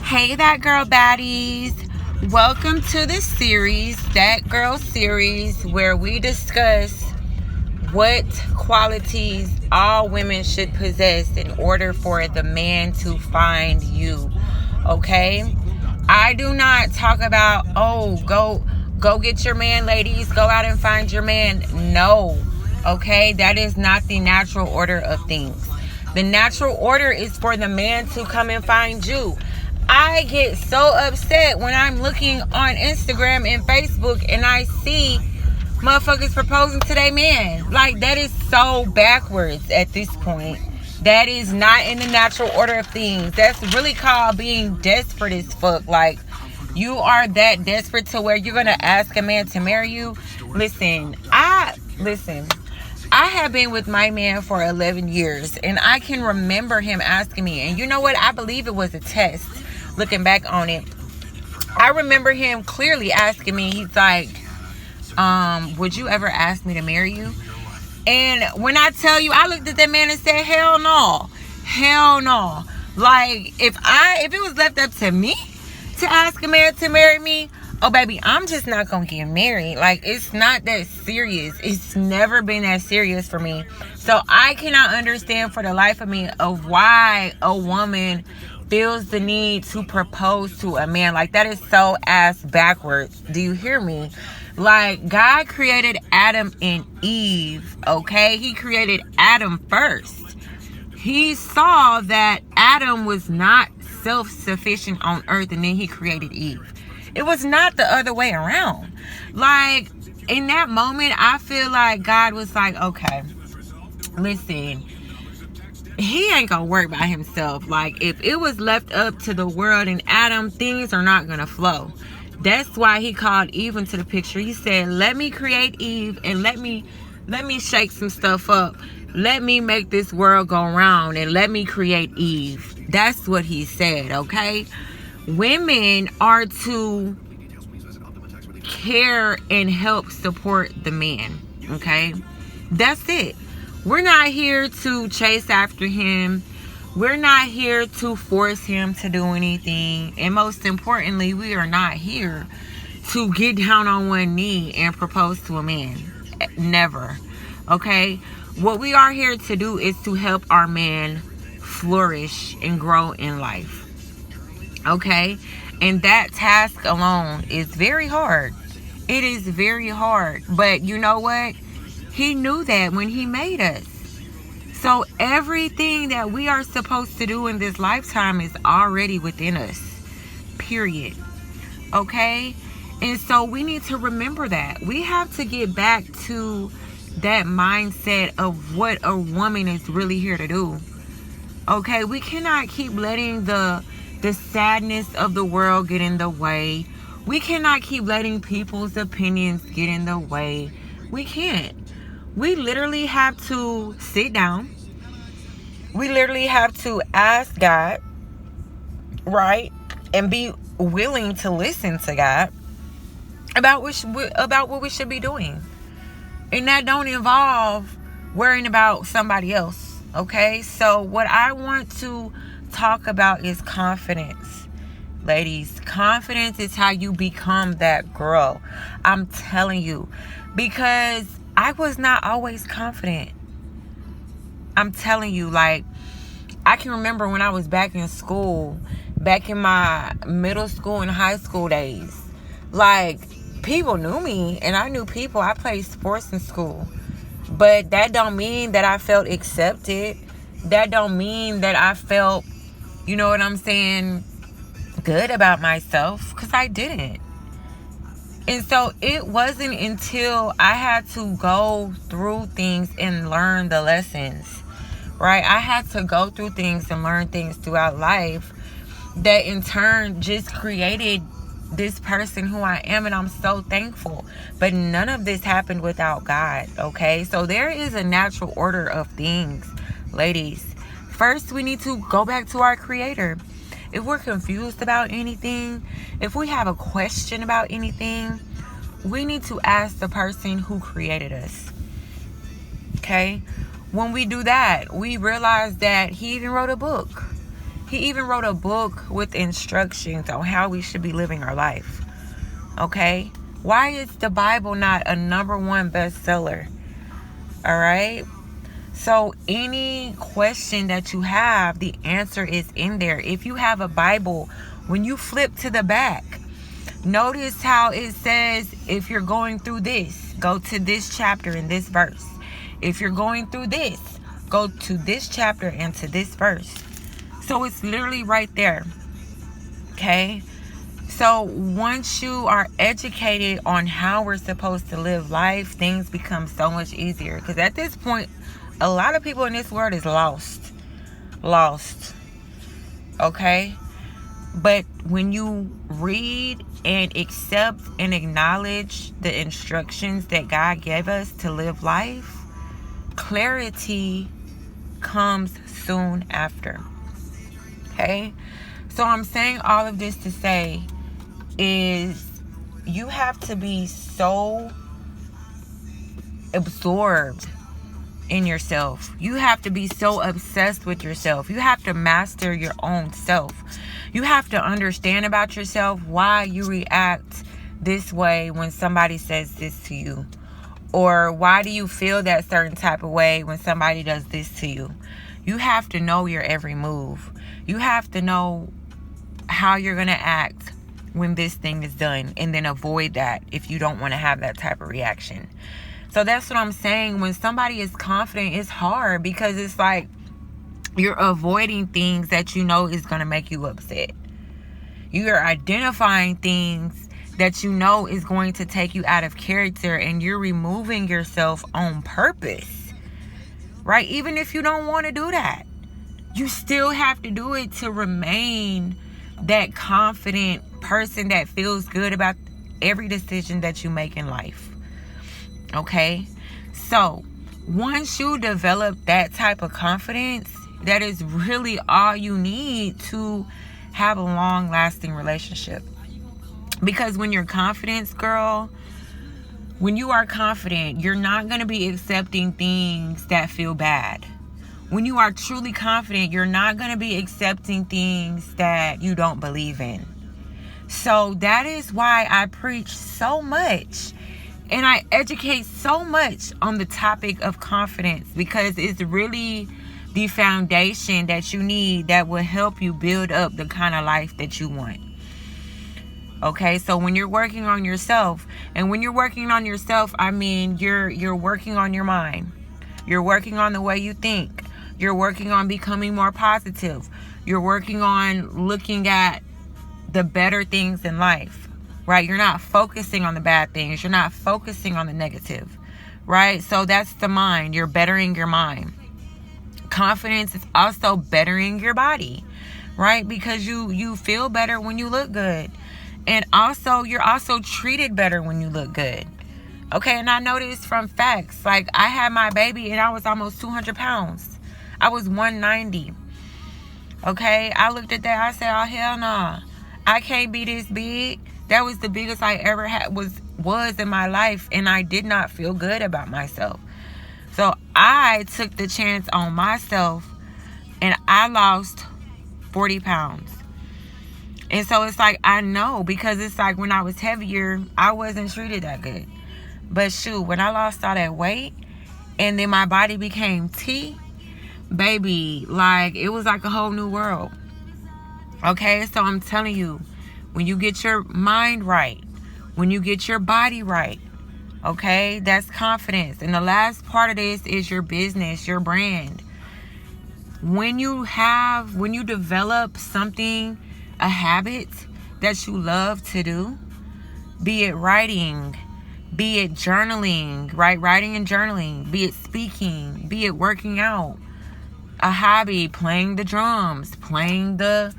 Hey, that girl baddies. Welcome to the series, That Girl series, where we discuss what qualities all women should possess in order for the man to find you. Okay? I do not talk about, go get your man, ladies. Go out and find your man. No. Okay? That is not the natural order of things. The natural order is for the man to come and find you. I get so upset when I'm looking on Instagram and Facebook and I see motherfuckers proposing to their man. Like, that is so backwards at this point. That is not in the natural order of things. That's really called being desperate as fuck. Like, you are that desperate to where you're going to ask a man to marry you. Listen, I have been with my man for 11 years, and I can remember him asking me, and you know what? I believe it was a test. Looking back on it, I remember him clearly asking me, he's like, would you ever ask me to marry you? And when I tell you, I looked at that man and said, hell no. Hell no. Like, if it was left up to me to ask a man to marry me, oh baby, I'm just not gonna get married. Like, it's not that serious. It's never been that serious for me. So I cannot understand for the life of me of why a woman feels the need to propose to a man. Like, that is so ass backwards. Do you hear me? Like, God created Adam and Eve, okay? He created Adam first. He saw that Adam was not self-sufficient on earth, and then he created Eve. It was not the other way around. Like, in that moment, I feel like God was like, okay, listen, he ain't gonna work by himself. Like, if it was left up to the world and Adam, things are not gonna flow. That's why he called Eve into the picture. He said, let me create Eve and let me shake some stuff up. Let me make this world go round and let me create Eve. That's what he said, okay? Women are to care and help support the man, okay? That's it. We're not here to chase after him. We're not here to force him to do anything. And most importantly, we are not here to get down on one knee and propose to a man. Never. Okay? What we are here to do is to help our man flourish and grow in life. Okay? And that task alone is very hard. It is very hard. But you know what? He knew that when he made us. So everything that we are supposed to do in this lifetime is already within us. Period. Okay? And so we need to remember that. We have to get back to that mindset of what a woman is really here to do. Okay? We cannot keep letting the sadness of the world get in the way. We cannot keep letting people's opinions get in the way. We can't. We literally have to sit down. We literally have to ask God, right? And be willing to listen to God about what we should be doing. And that don't involve worrying about somebody else, okay? So what I want to talk about is confidence. Ladies, confidence is how you become that girl. I'm telling you. Because I was not always confident. I'm telling you, like, I can remember when I was back in school, back in my middle school and high school days, like, people knew me and I knew people. I played sports in school. But that don't mean that I felt accepted. That don't mean that I felt, you know what I'm saying, good about myself, because I didn't. And so it wasn't until I had to go through things and learn the lessons, right? I had to go through things and learn things throughout life that in turn just created this person who I am, and I'm so thankful. But none of this happened without God, okay? So there is a natural order of things, ladies. First, we need to go back to our Creator. If we're confused about anything, if we have a question about anything, we need to ask the person who created us. Okay? When we do that, we realize that He even wrote a book. He even wrote a book with instructions on how we should be living our life. Okay? Why is the Bible not a #1 bestseller? All right? So any question that you have, the answer is in there. If you have a Bible, when you flip to the back, notice how it says, if you're going through this, go to this chapter and this verse. If you're going through this, go to this chapter and to this verse. So it's literally right there. Okay? So once you are educated on how we're supposed to live life, things become so much easier. Because at this point, a lot of people in this world is lost. Okay? But when you read and accept and acknowledge the instructions that God gave us to live life, clarity comes soon after. Okay? So I'm saying all of this to say is you have to be so absorbed in yourself. You have to be so obsessed with yourself. You have to master your own self. You have to understand about yourself why you react this way when somebody says this to you. Or why do you feel that certain type of way when somebody does this to you? You have to know your every move. You have to know how you're going to act when this thing is done, and then avoid that if you don't want to have that type of reaction. So that's what I'm saying. When somebody is confident, it's hard because it's like you're avoiding things that you know is going to make you upset. You're identifying things that you know is going to take you out of character, and you're removing yourself on purpose. Right? Even if you don't want to do that, you still have to do it to remain that confident person that feels good about every decision that you make in life. Okay? So, once you develop that type of confidence, that is really all you need to have a long-lasting relationship. Because when you're confident, girl, when you are confident, you're not going to be accepting things that feel bad. When you are truly confident, you're not going to be accepting things that you don't believe in. So that is why I preach so much and I educate so much on the topic of confidence, because it's really the foundation that you need that will help you build up the kind of life that you want. Okay, so when you're working on yourself, and when you're working on yourself, I mean you're working on your mind. You're working on the way you think. You're working on becoming more positive. You're working on looking at the better things in life, right? You're not focusing on the bad things. You're not focusing on the negative, right? So that's the mind. You're bettering your mind. Confidence is also bettering your body, right? Because you feel better when you look good. And also, you're also treated better when you look good. Okay, and I know this from facts. Like, I had my baby and I was almost 200 pounds. I was 190. Okay, I looked at that. I said, oh, hell no. I can't be this big. That was the biggest I ever had was in my life. And I did not feel good about myself. So I took the chance on myself and I lost 40 pounds. And so it's like, I know, because it's like when I was heavier, I wasn't treated that good. But shoot, when I lost all that weight and then my body became T, baby, like it was like a whole new world. Okay, so I'm telling you, when you get your mind right, when you get your body right, okay, that's confidence. And the last part of this is your business, your brand. When you develop something, a habit that you love to do, be it writing, be it journaling, right? Writing and journaling, be it speaking, be it working out, a hobby, playing the drums, playing the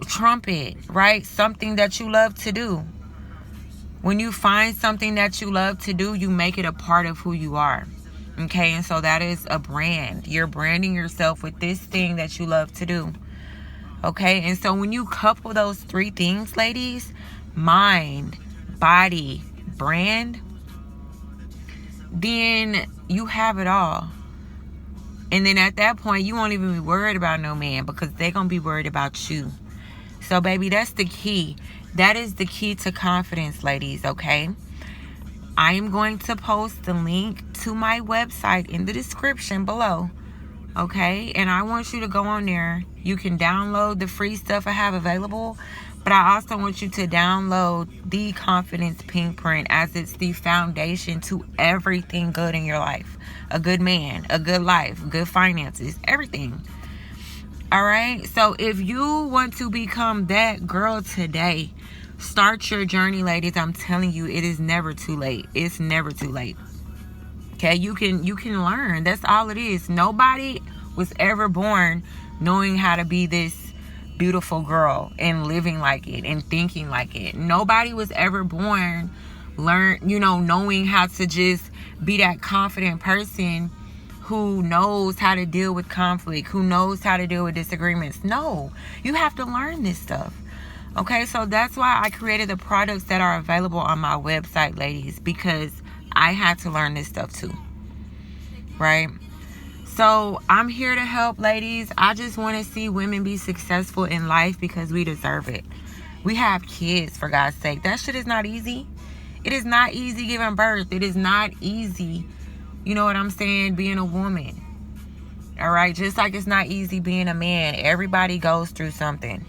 trumpet, right? Something that you love to do. When you find something that you love to do, you make it a part of who you are. Okay, and so that is a brand. You're branding yourself with this thing that you love to do. Okay, and so when you couple those three things, ladies, mind, body, brand, then you have it all. And then at that point, you won't even be worried about no man, because they're going to be worried about you. So, baby, that's the key. That is the key to confidence, ladies, okay? I am going to post the link to my website in the description below, okay? And I want you to go on there. You can download the free stuff I have available, but I also want you to download the Confident Pinkprint, as it's the foundation to everything good in your life. A good man, a good life, good finances, everything. All right? So if you want to become that girl today, start your journey, ladies. I'm telling you, it is never too late. It's never too late. Okay? You can learn. That's all it is. Nobody was ever born knowing how to be this beautiful girl and living like it and thinking like it. Nobody was ever born knowing how to just be that confident person who knows how to deal with conflict, who knows how to deal with disagreements. No, you have to learn this stuff. Okay, so that's why I created the products that are available on my website, ladies, because I had to learn this stuff too. Right? So I'm here to help, ladies. I just want to see women be successful in life, because we deserve it. We have kids, for God's sake. That shit is not easy. It is not easy giving birth. It is not easy, you know what I'm saying, being a woman. All right? Just like it's not easy being a man. Everybody goes through something.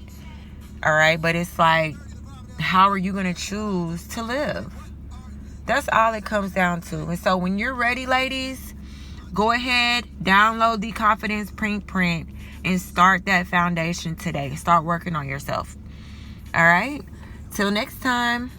All right? But it's like, how are you going to choose to live? That's all it comes down to. And so when you're ready, ladies, go ahead, download the Confident Pinkprint and start that foundation today. Start working on yourself. All right? Till next time.